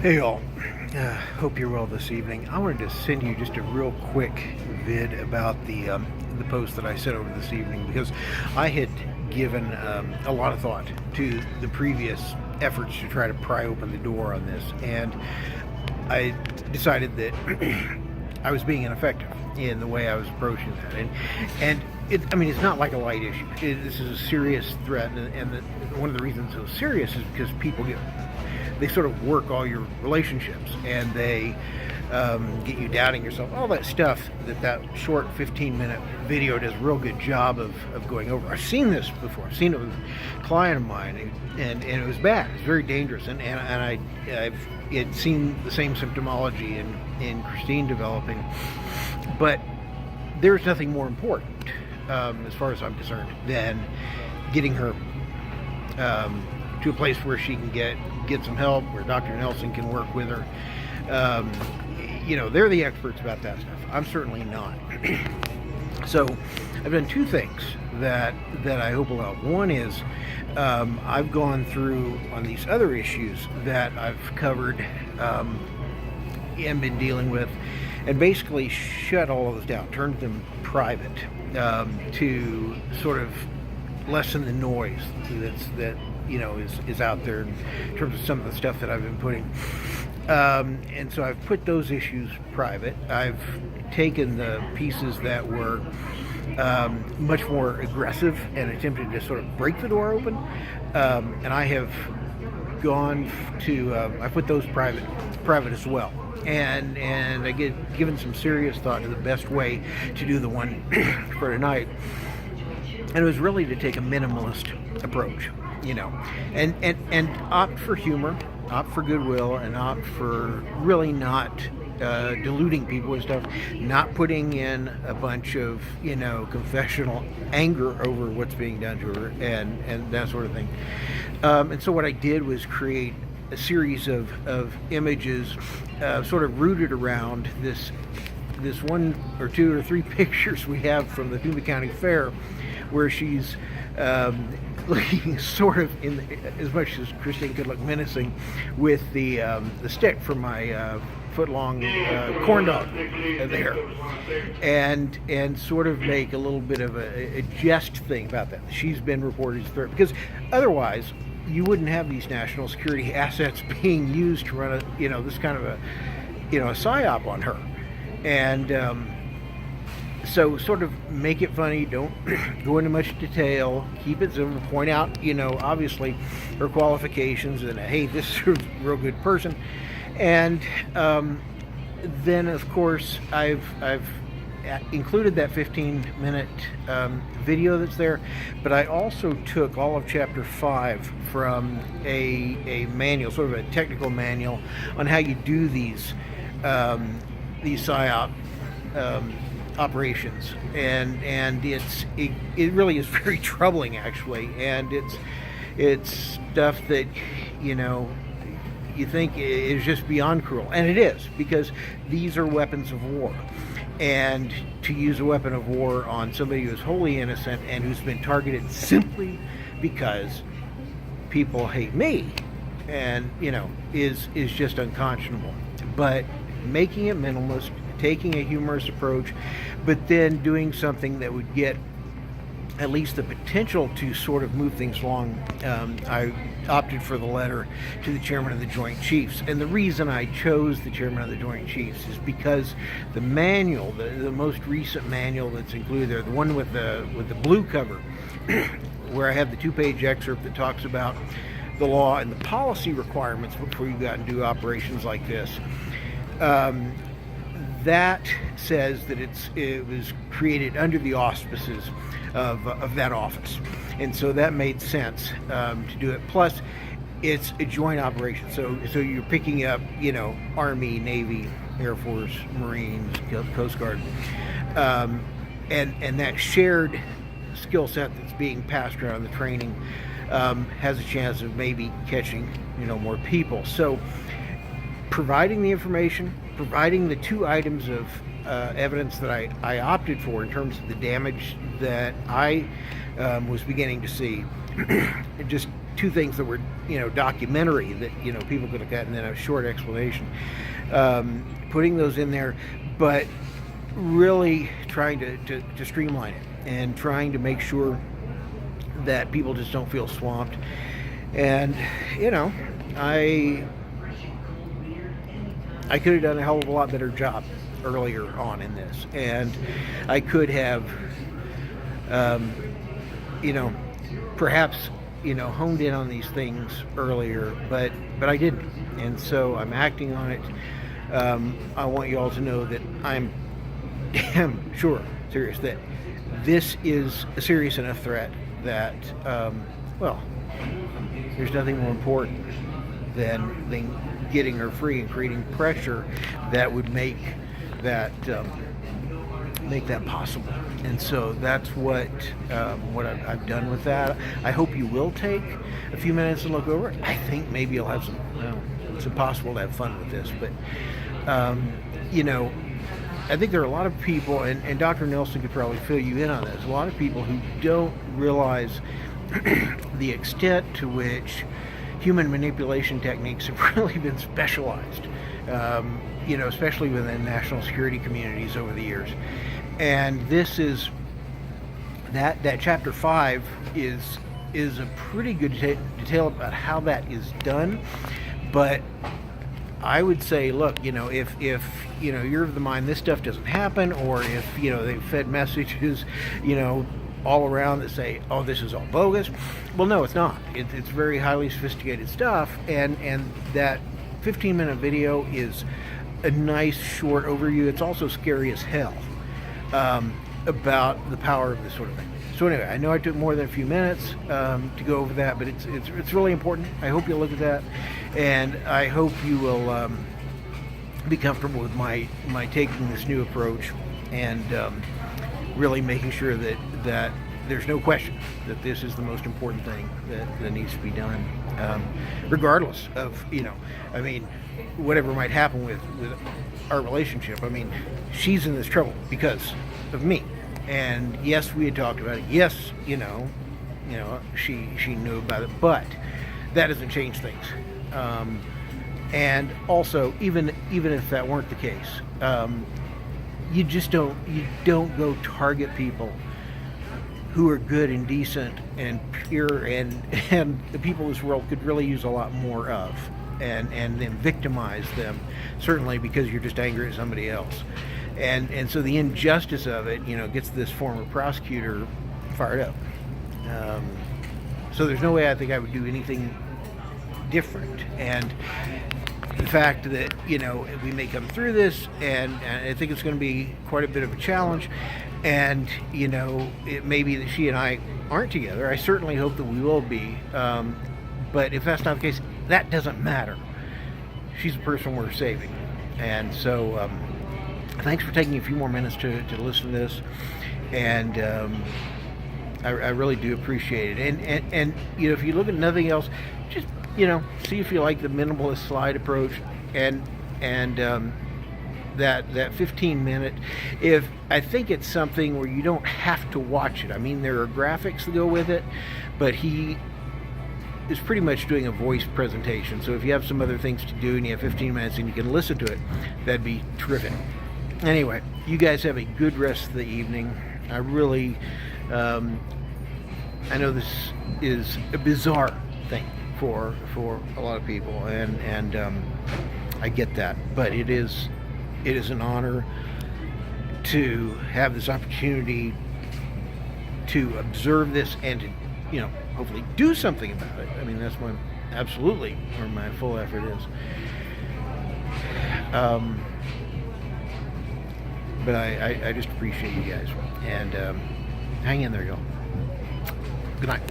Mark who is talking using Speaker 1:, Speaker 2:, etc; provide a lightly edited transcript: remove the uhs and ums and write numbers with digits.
Speaker 1: Hey all, hope you're well this evening. I wanted to send you just a real quick vid about the post that I sent over this evening because I had given a lot of thought to the previous efforts to try to pry open the door on this, and I decided that I was being ineffective in the way I was approaching that, and it's not like a light issue. This is a serious threat, and one of the reasons it's so serious is because they sort of work all your relationships, and they get you doubting yourself, all that stuff that short 15-minute video does a real good job of going over. I've seen this before. I've seen it with a client of mine, and it was bad. It's very dangerous, and I've seen the same symptomology in Christine developing, but there's nothing more important, as far as I'm concerned, than getting her to a place where she can get some help, where Dr. Nelson can work with her. They're the experts about that stuff. I'm certainly not. So I've done two things that I hope will help. One is I've gone through on these other issues that I've covered and been dealing with, and basically shut all of those down, turned them private, to sort of lessen the noise that is out there in terms of some of the stuff that I've been putting. And so I've put those issues private. I've taken the pieces that were much more aggressive and attempted to sort of break the door open, and I have gone to I put those private as well, and I given some serious thought to the best way to do the one for tonight, and it was really to take a minimalist approach, and opt for humor, opt for goodwill, and opt for really not deluding people with stuff, not putting in a bunch of confessional anger over what's being done to her and that sort of thing. And so what I did was create a series of images sort of rooted around this one or two or three pictures we have from the Pima County Fair, where she's looking sort of as much as Christine could look menacing with the stick from my foot-long corn dog there, and sort of make a little bit of a jest thing about that. She's been reported as a threat, because otherwise you wouldn't have these national security assets being used to run this kind of a psyop on her. And so sort of make it funny, don't go into much detail, keep it simple, point out, obviously her qualifications, and hey, this is a real good person. And then of course I've included that 15-minute video that's there, but I also took all of chapter 5 from a manual, sort of a technical manual on how you do these PSYOP operations, and it really is very troubling, actually, and it's stuff that you think is just beyond cruel, and it is, because these are weapons of war, and to use a weapon of war on somebody who is wholly innocent and who's been targeted simply because people hate me, and is just unconscionable. But making it minimalist, taking a humorous approach, but then doing something that would get at least the potential to sort of move things along. I opted for the letter to the chairman of the Joint Chiefs, and the reason I chose the chairman of the Joint Chiefs is because the manual, the most recent manual that's included there, the one with the blue cover, where I have the 2-page excerpt that talks about the law and the policy requirements before you go out and do operations like this. That says that it was created under the auspices of that office, and so that made sense to do it. Plus, it's a joint operation, so you're picking up Army, Navy, Air Force, Marines, Coast Guard, and that shared skill set that's being passed around the training has a chance of maybe catching more people. So providing the information, providing the 2 items of evidence that I opted for in terms of the damage that I was beginning to see, just two things that were, documentary that, people could look at, and then a short explanation. Putting those in there, but really trying to streamline it and trying to make sure that people just don't feel swamped. And, I could have done a hell of a lot better job earlier on in this, and I could have, perhaps, honed in on these things earlier, but I didn't, and so I'm acting on it. I want you all to know that I'm damn serious that this is a serious enough threat that, there's nothing more important than getting her free and creating pressure that would make that possible. And so that's what I've done with that. I hope you will take a few minutes and look over it. I think maybe you'll have some. It's impossible to have fun with this, but I think there are a lot of people, and Dr. Nelson could probably fill you in on this. A lot of people who don't realize the extent to which human manipulation techniques have really been specialized, especially within national security communities over the years. And this is that chapter 5 is a pretty good detail about how that is done. But I would say, look, if you're of the mind this stuff doesn't happen, or if they've fed messages, all around that say, oh, this is all bogus. Well, no, it's not. It's very highly sophisticated stuff, and that 15-minute video is a nice short overview. It's also scary as hell about the power of this sort of thing. So anyway, I know I took more than a few minutes to go over that, but it's really important. I hope you'll look at that, and I hope you will be comfortable with my taking this new approach and really making sure that there's no question that this is the most important thing that needs to be done, regardless of, whatever might happen with our relationship. She's in this trouble because of me. And yes, we had talked about it. Yes, she knew about it, but that doesn't change things. And also, even if that weren't the case, you don't go target people who are good and decent and pure and the people this world could really use a lot more of, and then victimize them, certainly because you're just angry at somebody else. And so the injustice of it, gets this former prosecutor fired up. So there's no way I think I would do anything different. And the fact that, we may come through this, and I think it's going to be quite a bit of a challenge, and, it may be that she and I aren't together. I certainly hope that we will be. But if that's not the case, that doesn't matter. She's a person worth saving. And so, thanks for taking a few more minutes to listen to this, and I really do appreciate it. And if you look at nothing else, just see if you like the minimalist slide approach, and that 15-minute. If I think it's something where you don't have to watch it. There are graphics that go with it, but he is pretty much doing a voice presentation. So if you have some other things to do and you have 15 minutes and you can listen to it, that'd be terrific. Anyway, you guys have a good rest of the evening. I really, I know this is a bizarre thing for a lot of people, and I get that, but it is an honor to have this opportunity to observe this and to, hopefully do something about it. That's absolutely where my full effort is. But I just appreciate you guys, and hang in there, y'all. Good night.